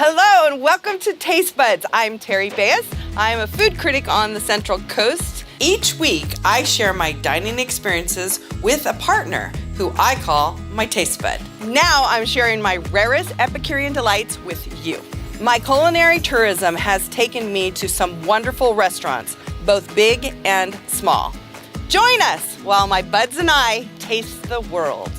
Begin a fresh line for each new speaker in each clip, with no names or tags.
Hello and welcome to Taste Buds. I'm Terry Baez. I'm a food critic on the Central Coast. Each week, I share my dining experiences with a partner who I call my taste bud. Now I'm sharing my rarest Epicurean delights with you. My culinary tourism has taken me to some wonderful restaurants, both big and small. Join us while my buds and I taste the world.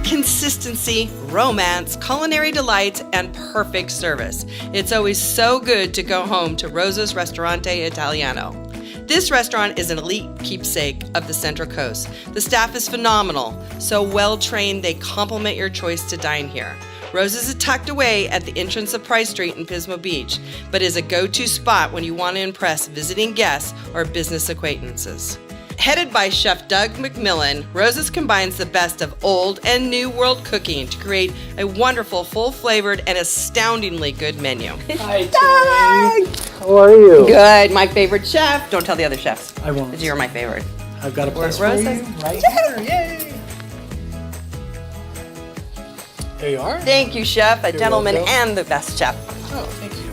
Consistency, romance, culinary delights, and perfect service. It's always so good to go home to Rosa's Restaurante Italiano. This restaurant is an elite keepsake of the Central Coast. The staff is phenomenal, so well trained they complement your choice to dine here. Rosa's is tucked away at the entrance of Price Street in Pismo Beach, but is a go-to spot when you want to impress visiting guests or business acquaintances. Headed by Chef Doug MacMillian, Rosa's combines the best of old and new world cooking to create a wonderful, full-flavored, and astoundingly good menu.
Hi, Terry. How are you?
Good. My favorite chef. Don't tell the other chefs.
I won't.
Because you're my favorite.
I've got a place for
Rosa?
you right here. Yay! There you are.
Thank you, Chef. A
You're
gentleman
welcome.
and the best chef.
Oh, thank you.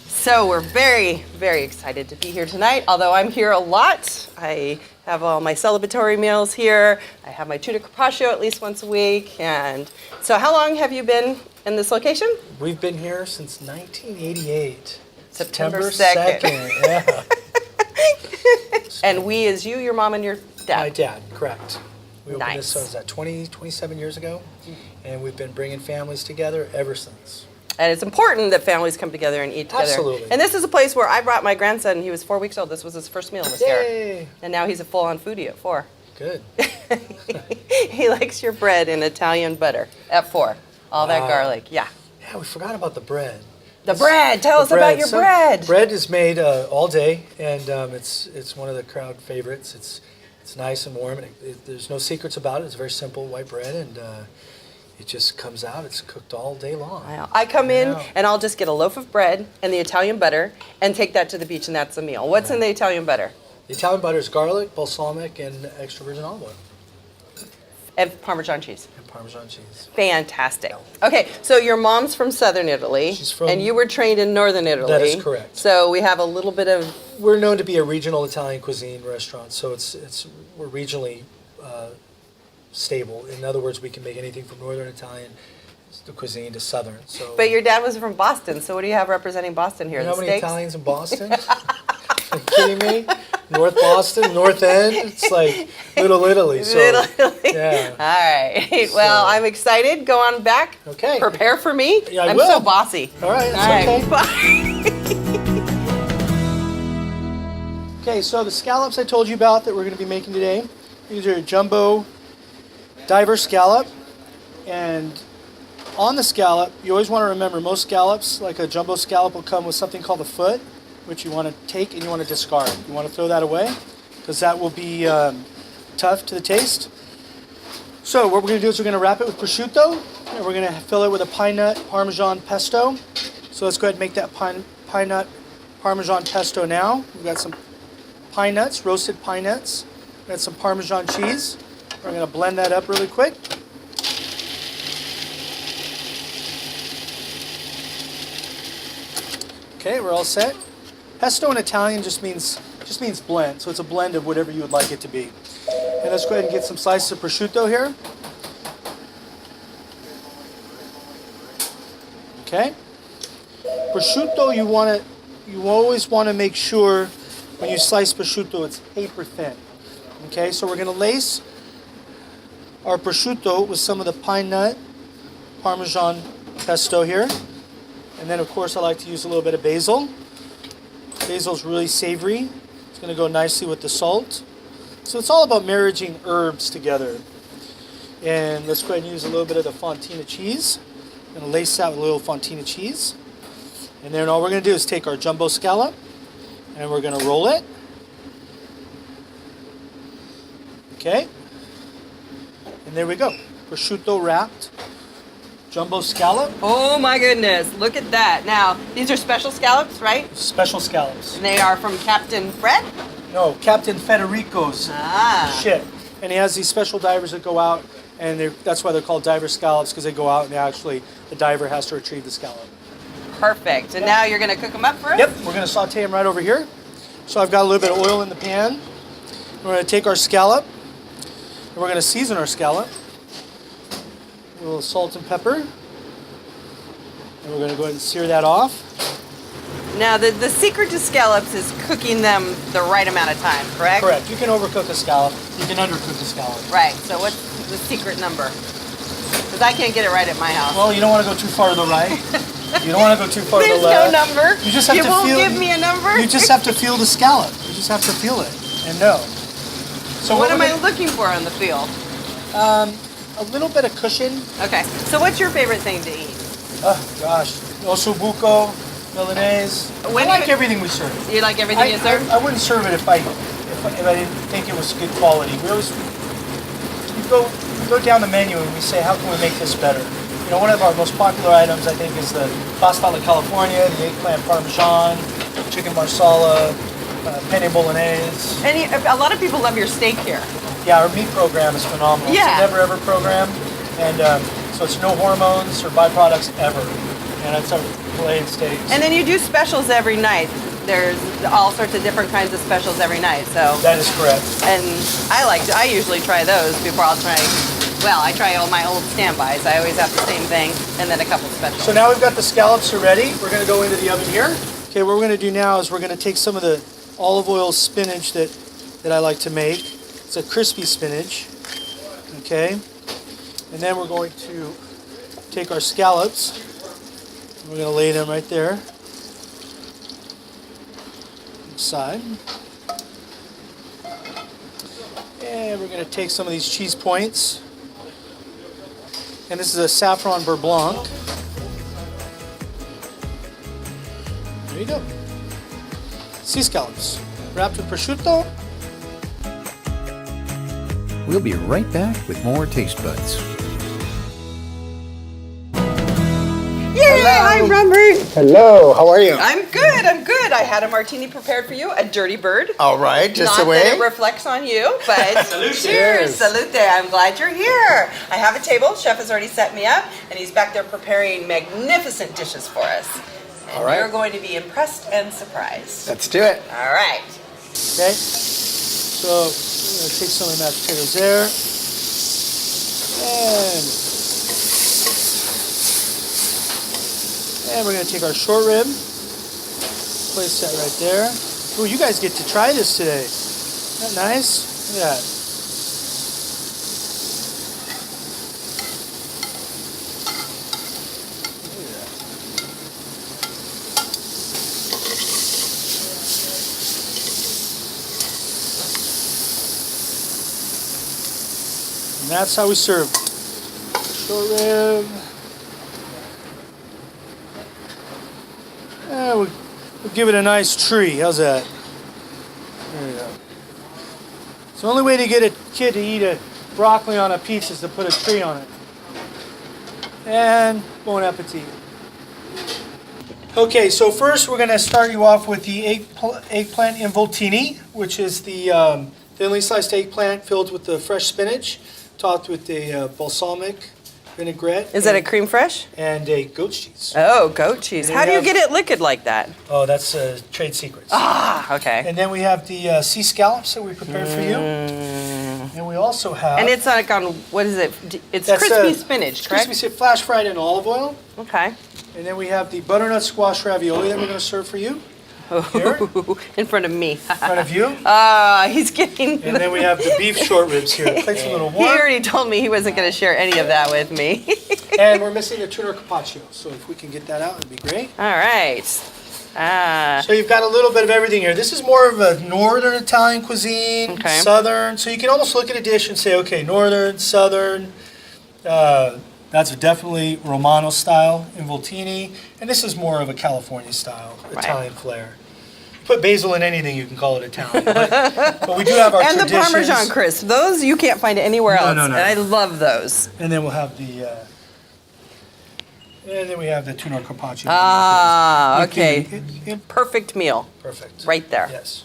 So we're very, very excited to be here tonight. Although I'm here a lot, I have all my celebratory meals here. I have my tuna carpaccio at least once a week. And so how long have you been in this location?
We've been here since 1988.
September 2nd.
Yeah.
And we is you, your mom, and your dad.
My dad, correct. We opened this,
Nice.
so was that 27 years ago? And we've been bringing families together ever since.
And it's important that families come together and eat together.
Absolutely.
And this is a place where I brought my grandson. He was 4 weeks old. This was his first meal this year.
Yay!
And now he's a full-on foodie at 4.
Good.
He likes your bread in Italian butter at 4. All that
Wow.
garlic, yeah.
Yeah, we forgot about the bread.
The bread. Tell us about your
So,
bread.
Bread is made all day, and it's one of the crowd favorites. It's nice and warm, and there's no secrets about it. It's very simple white bread, and it just comes out. It's cooked all day long.
I come in
Yeah.
and I'll just get a loaf of bread and the Italian butter and take that to the beach, and that's a meal. What's in the Italian butter?
The Italian butter is garlic, balsamic, and extra virgin olive oil,
And Parmesan cheese.
and Parmesan cheese.
Fantastic. Okay, so your mom's from Southern Italy.
She's from-
And you were trained in Northern Italy.
That is correct.
So we have a little bit of...
We're known to be a regional Italian cuisine restaurant, so we're regionally stable. In other words, we can make anything from Northern Italian the cuisine to Southern. So.
But your dad was from Boston, so what do you have representing Boston here?
You know
The
how many
steaks?
Italians in Boston? Are you kidding me? North Boston, North End. It's like Little Italy. So,
Little Italy.
Yeah.
All right. Well, I'm excited. Go on back.
Okay.
Prepare for me.
Yeah, I
I'm
will.
so bossy.
All right.
All right.
That's
Bye.
okay. Okay, so the scallops I told you about that we're going to be making today, these are jumbo diver scallop. And on the scallop, you always want to remember most scallops, like a jumbo scallop, will come with something called a foot, which you want to take and you want to discard. You want to throw that away because that will be tough to the taste. So what we're going to do is we're going to wrap it with prosciutto and we're going to fill it with a pine nut Parmesan pesto. So let's go ahead and make that pine nut Parmesan pesto now. We've got some pine nuts, roasted pine nuts. We've got some Parmesan cheese. We're going to blend that up really quick. Okay, we're all set. Pesto in Italian just means blend, so it's a blend of whatever you would like it to be. And let's go ahead and get some slices of prosciutto here. Okay. Prosciutto, you always want to make sure when you slice prosciutto it's paper thin. Okay, so we're going to lace our prosciutto with some of the pine nut Parmesan pesto here. And then, of course, I like to use a little bit of basil. Basil's really savory. It's going to go nicely with the salt. So it's all about marrying herbs together. And let's go ahead and use a little bit of the fontina cheese. I'm going to lace that with a little fontina cheese. And then all we're going to do is take our jumbo scallop and we're going to roll it. Okay. And there we go. Prosciutto wrapped jumbo scallop.
Oh my goodness, look at that. Now, these are special scallops, right?
Special scallops.
And they are from Captain Fred?
No, Captain Federico's
Ah.
ship. And he has these special divers that go out and that's why they're called diver scallops, because they go out and the diver has to retrieve the scallop.
Perfect. And now you're going to cook them up for us?
Yep, we're going to saute them right over here. So I've got a little bit of oil in the pan. We're going to take our scallop, and we're going to season our scallop. A little salt and pepper. And we're going to go ahead and sear that off.
Now, the secret to scallops is cooking them the right amount of time, correct?
Correct. You can overcook a scallop. You can undercook a scallop.
Right. So what's the secret number? Because I can't get it right at my house.
Well, you don't want to go too far to the right. You don't want to go too far to the
There's
left.
no number.
You just have to
won't
feel,
give me a number?
You just have to feel the scallop. You just have to feel it and know.
So what am I looking for on the feel?
A little bit of cushion.
Okay. So what's your favorite thing to eat?
Oh, gosh. Ossobuco, Milanese. I like everything we serve.
You like everything you serve?
I wouldn't serve it if I didn't think it was good quality. We go down the menu and we say, how can we make this better? You know, one of our most popular items, I think, is the pasta alla California, the eggplant parmesan, chicken marsala, penne bolognese.
And a lot of people love your steak here.
Yeah, our meat program is phenomenal.
Yeah.
It's a never ever program, and so it's no hormones or byproducts ever, and it's our filleted steaks.
And then you do specials every night. There's all sorts of different kinds of specials every night. So
that is correct.
And I usually try those before I try all my old standbys. I always have the same thing, and then a couple specials.
So now we've got the scallops are ready. We're going to go into the oven here. Okay, what we're going to do now is we're going to take some of the olive oil spinach that I like to make. It's a crispy spinach. Okay, and then we're going to take our scallops. We're going to lay them right there. Side. And we're going to take some of these cheese points. And this is a saffron beurre blanc. There you go. Sea scallops wrapped with prosciutto.
We'll be right back with more Taste Buds.
Yay! Hi, Robert.
Hello, how are you?
I'm good. I'm good. I had a martini prepared for you, a dirty bird.
All right, just
Not
the way.
that it reflects on you, but
Salute.
cheers, salute. I'm glad you're here. I have a table. Chef has already set me up, and he's back there preparing magnificent dishes for us. And
All right.
you're going to be impressed and surprised.
Let's do it.
All right.
Okay. So I'm going to take some of the mashed potatoes there. And we're going to take our short rib. Place that right there. Oh, you guys get to try this today. Isn't that nice? Look at that. And that's how we serve. Short rib. Yeah, we'll give it a nice tree. How's that? There we go. It's the only way to get a kid to eat a broccoli on a pizza is to put a tree on it. And bon appetit. Okay, so first we're going to start you off with the eggplant involtini, which is the thinly sliced eggplant filled with the fresh spinach, topped with a balsamic vinaigrette.
Is that a cream fresh?
And a goat cheese.
Oh, goat cheese.
And
How do you
have-
get it liquid like that?
Oh, that's trade secrets.
Ah, okay.
And then we have the sea scallops that we prepared for you. And we also have...
And it's like on, what is it? It's
That's,
crispy spinach, correct?
crispy flash fried in olive oil.
Okay.
And then we have the butternut squash ravioli that we're going to serve for you. Here, in
In front of me.
front of you.
He's getting...
And then we have the beef short ribs here. The plate's a little
He
warm.
already told me he wasn't going to share any of that with me.
And we're missing the tuna carpaccio. So if we can get that out, it'd be great.
All right.
So you've got a little bit of everything here. This is more of a northern Italian cuisine,
Okay.
southern. So you can almost look at a dish and say, okay, northern, southern. That's definitely Romano style involtini. And this is more of a California style Italian flair. Put basil in anything, you can call it Italian. But we do have our
And the
traditions.
Parmesan crisp. Those you can't find anywhere else.
no.
And I love those.
And then we'll have the... and then we have the tuna carpaccio.
Ah,
With the-
okay. Perfect meal.
Perfect.
Right there.
Yes.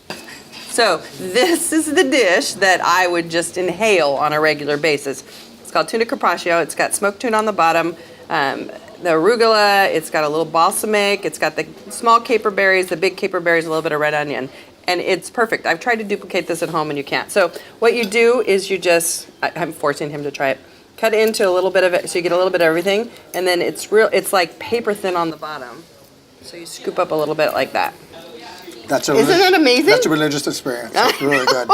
So this is the dish that I would just inhale on a regular basis. It's called tuna carpaccio. It's got smoked tuna on the bottom, the arugula, it's got a little balsamic, it's got the small caper berries, the big caper berries, a little bit of red onion. And it's perfect. I've tried to duplicate this at home and you can't. So what you do is you just, I'm forcing him to try it, cut into a little bit of it so you get a little bit of everything. And then it's like paper thin on the bottom. So you scoop up a little bit like that.
Isn't
that amazing?
That's a religious experience. It's really good.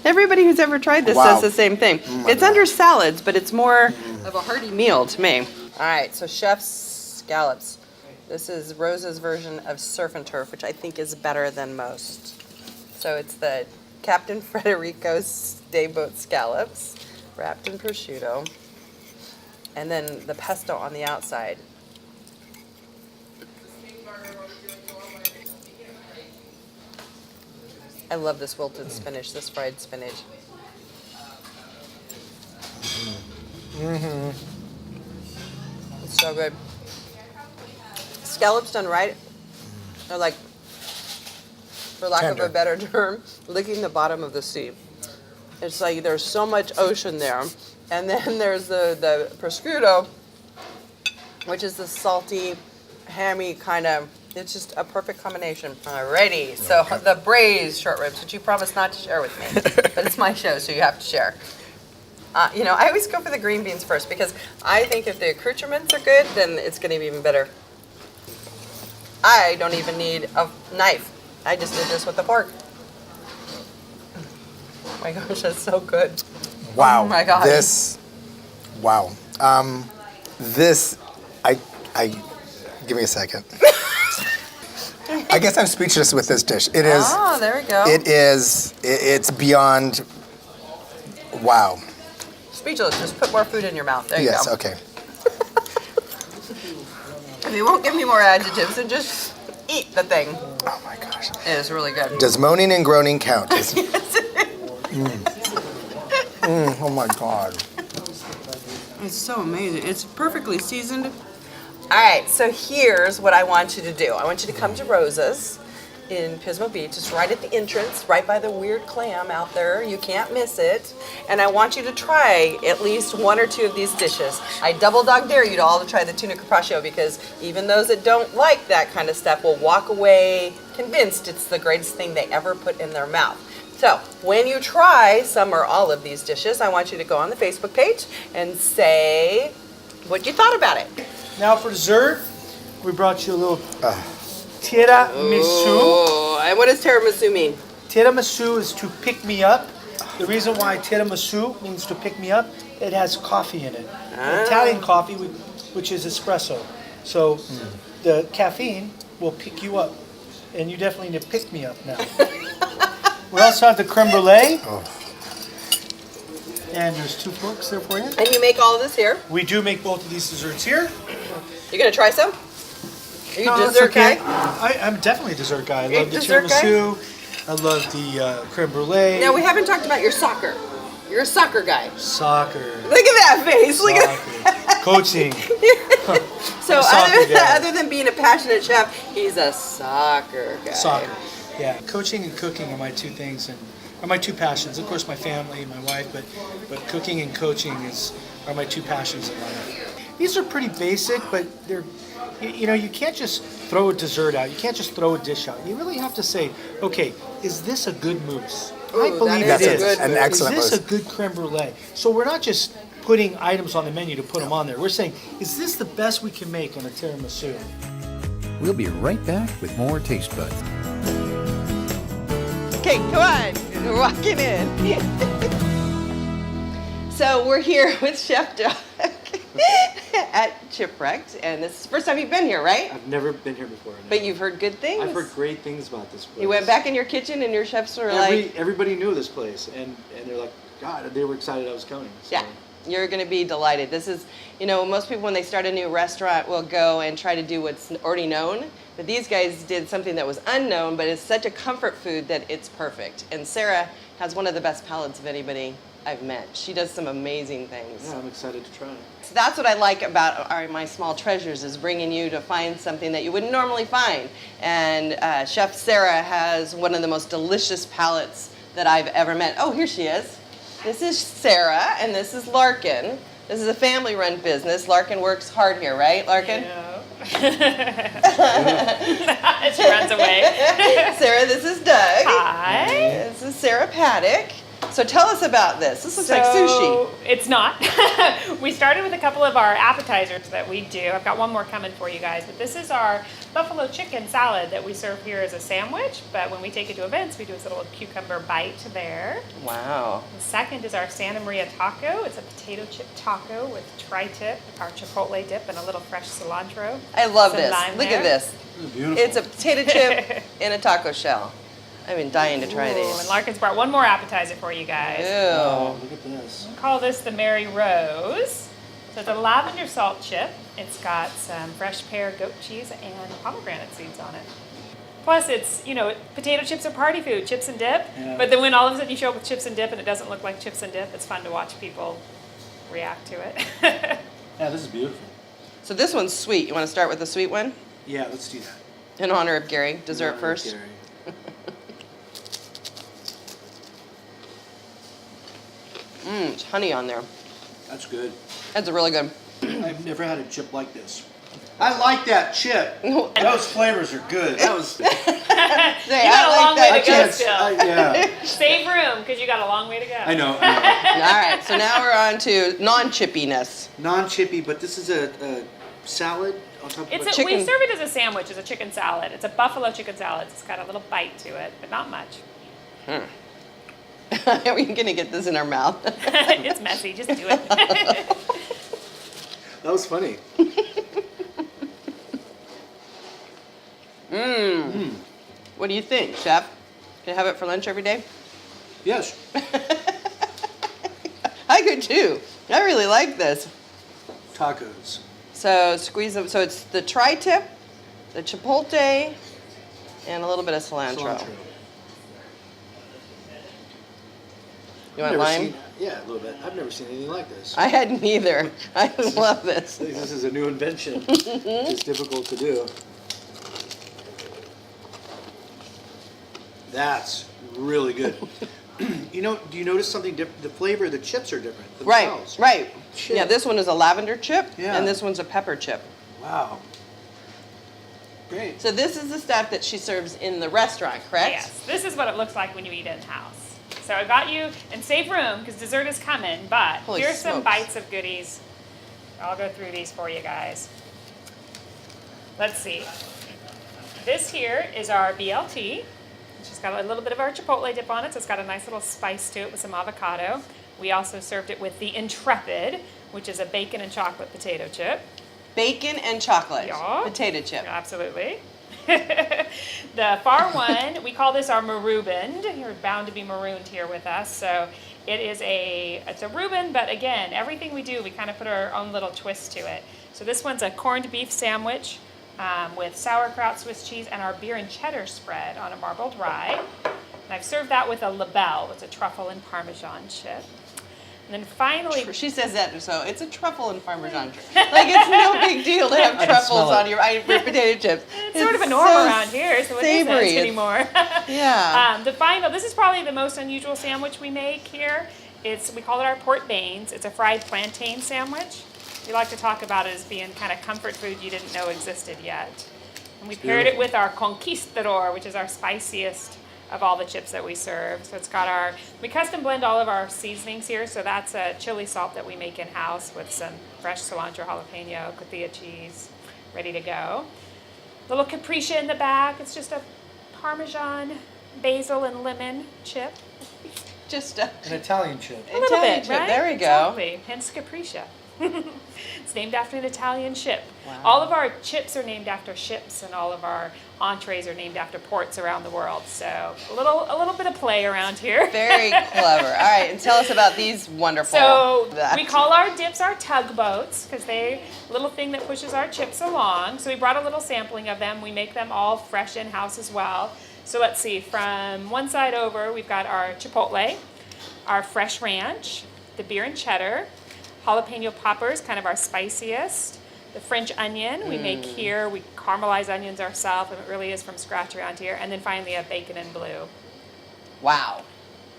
Everybody who's ever tried this says the same thing. It's under salads, but it's more of a hearty meal to me. All right, so chef's scallops. This is Rosa's version of surf and turf, which I think is better than most. So it's the Captain Frederico's Dayboat scallops, wrapped in prosciutto, and then the pesto on the outside. I love this wilted spinach, this fried spinach.
Mm-hmm.
It's so good. Scallops done right are like, for lack of a better term, licking the bottom of the sea. It's like there's so much ocean there. And then there's the prosciutto, which is the salty, hammy kind of, it's just a perfect combination. Alrighty, so the braised short ribs, which you promised not to share with me, but it's my show, so you have to share. You know, I always go for the green beans first because I think if the accoutrements are good, then it's going to be even better. I don't even need a knife. I just did this with a fork. Oh my gosh, that's so good.
Wow.
Oh my God.
Wow. Give me a second. I guess I'm speechless with this dish. It is.
Oh, there we go.
It's beyond, wow.
Speechless, just put more food in your mouth. There you go.
Yes, okay.
If you won't give me more adjectives, then just eat the thing.
Oh my gosh.
It is really good.
Does moaning and groaning count?
Yes, it is.
Oh my God.
It's so amazing. It's perfectly seasoned. All right, so here's what I want you to do. I want you to come to Rosa's in Pismo Beach. It's right at the entrance, right by the weird clam out there. You can't miss it. And I want you to try at least one or two of these dishes. I double dog dare you to all to try the tuna carpaccio because even those that don't like that kind of stuff will walk away convinced it's the greatest thing they ever put in their mouth. So when you try some or all of these dishes, I want you to go on the Facebook page and say what you thought about it.
Now for dessert, we brought you a little tiramisu.
Oh, and what does tiramisu mean?
Tiramisu is to pick me up. The reason why tiramisu means to pick me up, it has coffee in it. Italian coffee, which is espresso. So the caffeine will pick you up. And you definitely need to pick me up now. We also have the creme brulee. And there's 2 forks there for you.
And you make all of this here?
We do make both of these desserts here.
You gonna try some? Are you
No, that's
dessert
okay.
guy?
I'm definitely a dessert guy. I
You're
love the
dessert
tiramisu. I love the creme brulee.
Now we haven't talked about your soccer. You're a soccer guy.
Soccer.
Look at that face. Look at that.
Coaching.
So
Soccer guy.
other than being a passionate chef, he's a soccer guy.
Soccer. Yeah. Coaching and cooking are my 2 things and are my 2 passions. Of course, my family, my wife, but cooking and coaching are my 2 passions in life. These are pretty basic, but they're, you know, you can't just throw a dessert out. You can't just throw a dish out. You really have to say, okay, is this a good mousse? I believe it is.
An excellent
Is this
mousse.
a good creme brulee? So we're not just putting items on the menu to put them on there. We're saying, is this the best we can make on a tiramisu?
We'll be right back with more Taste Buds.
Okay, come on. We're walking in. So we're here with Chef Doug at ChipWrecked, and this is the first time you've been here, right?
I've never been here before. No.
But you've heard good things?
I've heard great things about this place.
You went back in your kitchen and your chefs were
Everybody knew this place, and they're like, God, they were excited I was coming. So.
Yeah, you're going to be delighted. This is, you know, most people when they start a new restaurant will go and try to do what's already known, but these guys did something that was unknown, but it's such a comfort food that it's perfect. And Sarah has one of the best palates of anybody I've met. She does some amazing things.
Yeah, I'm excited to try.
So that's what I like about my small treasures is bringing you to find something that you wouldn't normally find. And Chef Sarah has one of the most delicious palates that I've ever met. Oh, here she is. This is Sarah, and this is Larkin. This is a family-run business. Larkin works hard here, right, Larkin?
Yeah. She runs away.
Sarah, this is Doug.
Hi.
This is Sarah Paddock. So tell us about this. This looks like sushi.
It's not. We started with a couple of our appetizers that we do. I've got one more coming for you guys, but this is our buffalo chicken salad that we serve here as a sandwich, but when we take it to events, we do this little cucumber bite there.
Wow.
The second is our Santa Maria taco. It's a potato chip taco with tri-tip, our chipotle dip, and a little fresh cilantro.
I love
Some
this.
lime
Look
there.
at this.
This is beautiful.
It's a potato chip in a taco shell. I've been dying to try
Ooh, and
these.
Larkin's brought one more appetizer for you guys.
Oh,
Ew.
look at this.
We call this the Mary Rose. So it's a lavender salt chip. It's got some fresh pear, goat cheese, and pomegranate seeds on it. Plus, it's, potato chips are party food, chips and dip.
Yeah.
But then when all of a sudden you show up with chips and dip and it doesn't look like chips and dip, it's fun to watch people react to it.
Yeah, this is beautiful.
So this one's sweet. You want to start with the sweet one?
Yeah, let's do that.
In honor of Gary. Dessert
Yeah,
first.
Gary.
It's honey on there.
That's good.
That's really good.
I've never had a chip like this. I like that chip. Those flavors are good. That was.
You got a long way to go still.
Yeah.
Save room, because you got a long way to go.
I know.
All right, so now we're on to non-chippiness.
Non-chippy, but this is a salad on top of
We
chicken.
serve it as a sandwich, as a chicken salad. It's a buffalo chicken salad. It's got a little bite to it, but not much.
How are we going to get this in our mouth?
It's messy. Just do it.
That was funny.
What do you think, Chef? Can I have it for lunch every day?
Yes.
I could too. I really like this.
Tacos.
So squeeze them. So it's the tri-tip, the chipotle, and a little bit of cilantro. You want
I've never
lime?
seen- yeah, a little bit. I've never seen anything like this.
I hadn't either. I love this.
This is a new invention. It's difficult to do. That's really good. Do you notice something different? The flavor of the chips are different
Right,
themselves.
right.
Shit.
Yeah, this one is a lavender chip,
Yeah.
and this one's a pepper chip.
Wow. Great.
So this is the stuff that she serves in the restaurant, correct?
Yes, this is what it looks like when you eat in-house. So I got you, and save room, because dessert is coming, but
Holy
here's some
smokes.
bites of goodies. I'll go through these for you guys. Let's see. This here is our BLT. She's got a little bit of our chipotle dip on it, so it's got a nice little spice to it with some avocado. We also served it with the Intrepid, which is a bacon and chocolate potato chip.
Bacon and chocolate.
Yeah.
Potato chip.
Absolutely. The far one, we call this our marubend. You're bound to be marooned here with us. So it's a Reuben, but again, everything we do, we kind of put our own little twist to it. So this one's a corned beef sandwich with sauerkraut, Swiss cheese, and our beer and cheddar spread on a marbled rye. And I've served that with a labelle. It's a truffle and Parmesan chip. And then finally,
She says that, so it's a truffle and Parmesan chip. Like, it's no big deal to have
can
truffles
smell it.
on your potato chips.
it's sort of a norm
so
around here, so it isn't
savory.
anymore.
Yeah.
This is probably the most unusual sandwich we make here. We call it our Port Baines. It's a fried plantain sandwich. We like to talk about it as being kind of comfort food you didn't know existed yet. And we paired it with our Conquistador, which is our spiciest of all the chips that we serve. So we custom blend all of our seasonings here. So that's a chili salt that we make in-house with some fresh cilantro, jalapeno, cotija cheese, ready to go. Little capriccia in the back. It's just a Parmesan, basil, and lemon chip.
Just
An Italian chip.
A little
Italian
bit,
chip.
right?
There we go.
Exactly. Hence capriccia. It's named after an Italian ship.
Wow.
All of our chips are named after ships, and all of our entrees are named after ports around the world. So a little bit of play around here.
Very clever. All right, and tell us about these wonderful.
So
that.
we call our dips our tugboats because they little thing that pushes our chips along. So we brought a little sampling of them. We make them all fresh in-house as well. So let's see, from one side over, we've got our chipotle, our fresh ranch, the beer and cheddar, jalapeno poppers, kind of our spiciest, the French onion we make here. We caramelize onions ourselves, and it really is from scratch around here. And then finally a bacon and blue.
Wow.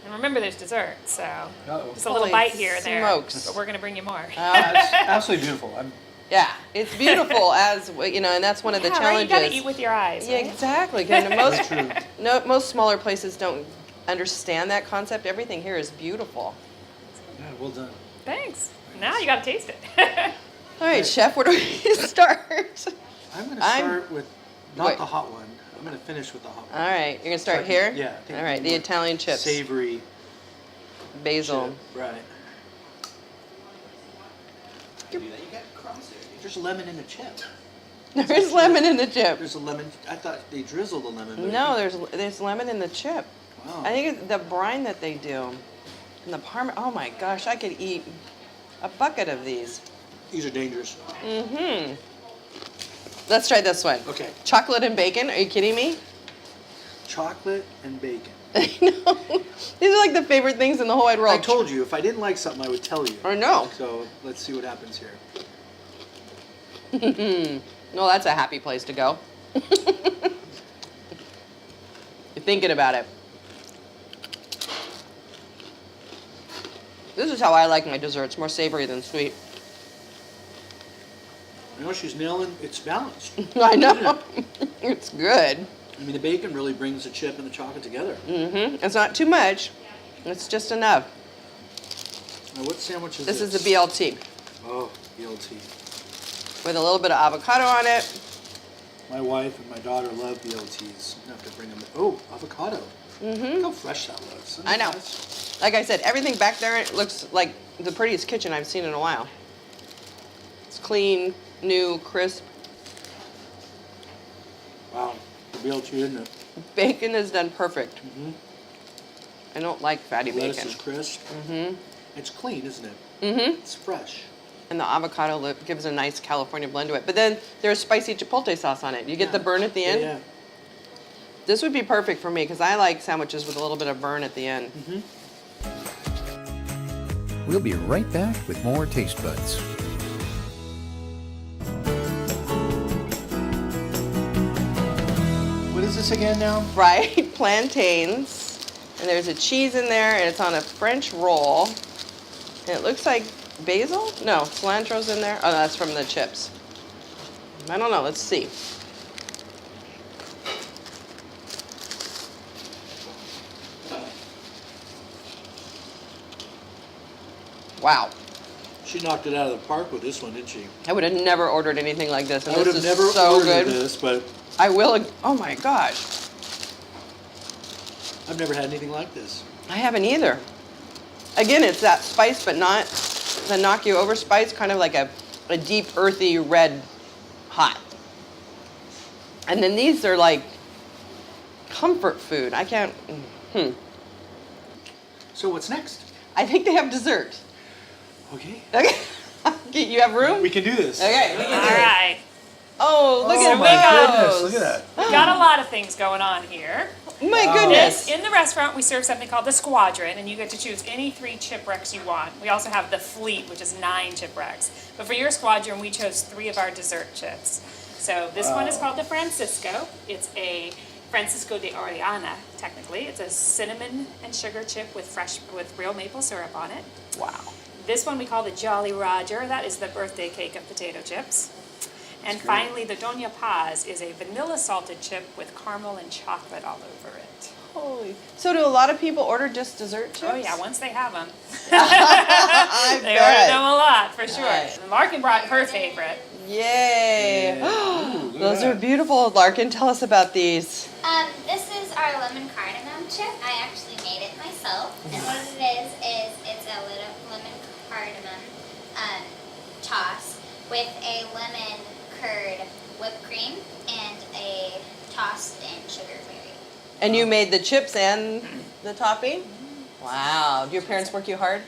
And remember, there's dessert, so
Uh-oh.
just a little
Holy
bite here and there.
smokes.
But we're gonna bring you more.
That's absolutely beautiful.
Yeah, it's beautiful as you know, and that's one of the
Yeah, right,
challenges.
you gotta eat with your eyes.
Yeah,
Right?
exactly. 'Cause most smaller places don't understand that concept. Everything here is beautiful.
Yeah, well done.
Thanks. Now you gotta taste it.
All right, chef, where do we start?
I'm going to start with not
Wait.
the hot one. I'm going to finish with the hot one.
All right, you're gonna start here.
Yeah. I think
All right, the
more
Italian chips,
Savory
basil.
chip. Right. There's lemon in the chip.
There's lemon in the chip.
There's a lemon. I thought they drizzled the lemon. But
No,
I think-
there's lemon in the chip.
Wow.
I think it's the brine that they do, and the parma. Oh my gosh, I could eat a bucket of these.
These are dangerous.
Mm-hmm. Let's try this one.
Okay.
Chocolate and bacon. Are you kidding me?
Chocolate and bacon.
I know. These are like the favorite things in the whole wide world.
I told you, if I didn't like something, I would tell you.
I know.
So let's see what happens here.
No, that's a happy place to go. You're thinking about it. This is how I like my desserts, more savory than sweet.
You know, she's nailing. It's balanced.
I know. It's good.
I mean, the bacon really brings the chip and the chocolate together.
Mm-hmm. It's not too much. It's just enough.
Now, what sandwich is
This
this?
is the BLT
Oh, BLT.
with a little bit of avocado on it.
My wife and my daughter love BLTs. I have to bring them. Oh, avocado.
Mm-hmm.
Look how fresh that looks. Isn't
I
that
know.
nice?
Like I said, everything back there, it looks like the prettiest kitchen I've seen in a while. It's clean, new, crisp.
Wow, the BLT, isn't it?
Bacon is done perfect.
Mm-hmm.
I don't like fatty
Lettuce
bacon.
is crisp.
Mm-hmm.
It's clean, isn't it?
Mm-hmm.
It's fresh.
And the avocado gives a nice California blend to it. But then there's spicy chipotle sauce on it. You get the burn at the end.
Yeah.
This would be perfect for me because I like sandwiches with a little bit of burn at the end.
Mm-hmm.
We'll be right back with more Taste Buds.
What is this again now?
Fried plantains. And there's a cheese in there and it's on a French roll. And it looks like basil? No, cilantro's in there. Oh, no, that's from the chips. I don't know. Let's see. Wow.
She knocked it out of the park with this one, didn't she?
I would have never ordered anything like this. And
I would
this
have
is
never
so
ordered
good.
this, but
I will. Oh my gosh.
I've never had anything like this.
I haven't either. Again, it's that spice, but not the knock you over spice, kind of like a deep, earthy red hot. And then these are like comfort food. I can't.
So what's next?
I think they have dessert.
Okay.
Okay. Okay, you have room?
We can do this.
Okay. We
All
can do it.
right.
Oh, look
Oh
at
my
those.
goodness, look at that.
We got a lot of things going on here.
My
Wow.
goodness.
In the restaurant, we serve something called the Squadron, and you get to choose any 3 chipwrecks you want. We also have the Fleet, which is 9 chipwrecks. But for your Squadron, we chose 3 of our dessert chips. So this one is called the Francisco. It's a Francisco de Orellana, technically. It's a cinnamon and sugar chip with real maple syrup on it.
Wow.
This one we call the Jolly Roger. That is the birthday cake of potato chips. And finally, the Doña Paz is a vanilla salted chip with caramel and chocolate all over it.
Holy. So do a lot of people order just dessert chips?
Oh yeah, once they have them.
I
They
bet.
order them a lot, for sure.
Right.
And Larkin brought her favorite.
Yay.
Ooh, look at
Those are
that.
beautiful. Larkin, tell us about these.
This is our lemon cardamom chip. I actually made it myself. And what it is it's a little lemon cardamom toss with a lemon curd whipped cream and a tossed in sugar berry.
And you made the chips and the topping? Wow. Do your parents work you hard?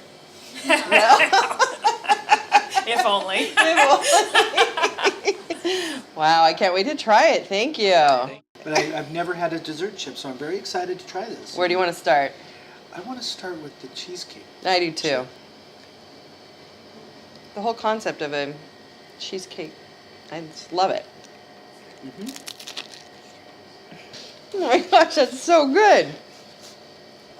If only.
Wow, I can't wait to try it. Thank you.
But I've never had a dessert chip, so I'm very excited to try this.
Where do you want to start?
I want to start with the cheesecake.
I do too. The whole concept of a cheesecake, I just love it. Oh my gosh, that's so good.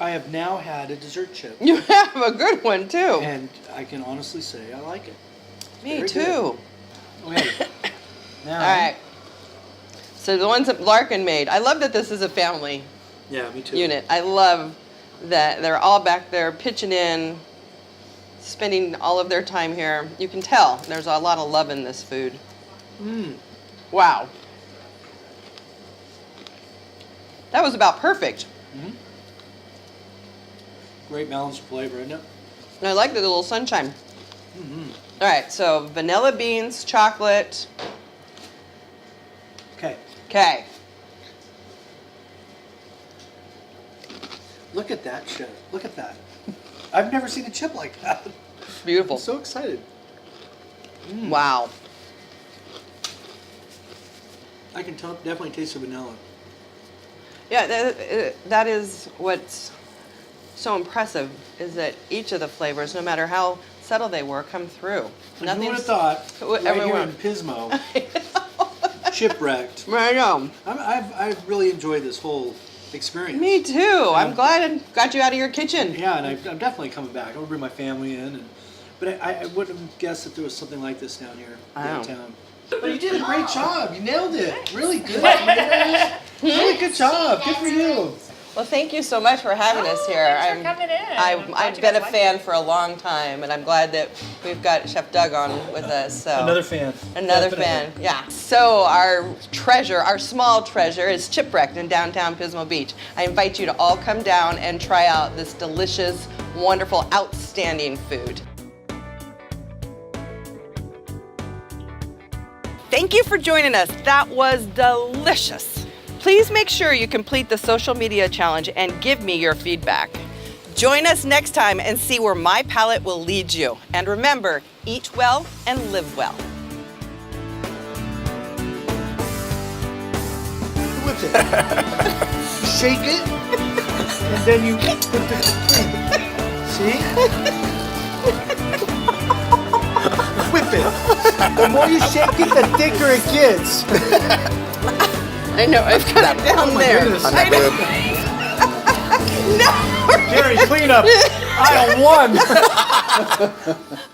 I have now had a dessert chip,
You have a good one too.
and I can honestly say I like it.
Me
very
too.
Okay. Now.
All right. So the ones that Larkin made, I love that this is a family
Yeah, me too.
unit. I love that they're all back there pitching in, spending all of their time here. You can tell there's a lot of love in this food. Wow. That was about perfect.
Great balanced flavor, isn't it?
And I like the little sunshine. All right, so vanilla beans, chocolate.
Okay.
Okay.
Look at that, Chef. Look at that. I've never seen a chip like that.
Beautiful.
I'm so excited.
Wow.
I can definitely taste the vanilla.
Yeah, that is what's so impressive, is that each of the flavors, no matter how subtle they were, come through.
Who would have thought, right here in Pismo, Chipwrecked.
I know.
I've really enjoyed this whole experience.
Me too. I'm glad I got you out of your kitchen.
Yeah, and I'm definitely coming back. I'll bring my family in. But I wouldn't have guessed that there was something like this down here downtown. But you did a great job. You nailed it. Really good. Really good job. Good for you.
Well, thank you so much for having us here.
Thanks for coming in.
I've been a fan for a long time, and I'm glad that we've got Chef Doug on with us. So
Another fan.
Another
Definitely.
fan, yeah. So our treasure, our small treasure, is Chipwrecked in downtown Pismo Beach. I invite you to all come down and try out this delicious, wonderful, outstanding food. Thank you for joining us. That was delicious. Please make sure you complete the social media challenge and give me your feedback. Join us next time and see where my palate will lead you. And remember, eat well and live well.
Whip it. Shake it, and then you put the cream. See? Whip it. The more you shake it, the thicker it gets.
I know, I've got it down there.
Goodness.
I know. No!
Gary, clean up. Aisle 1.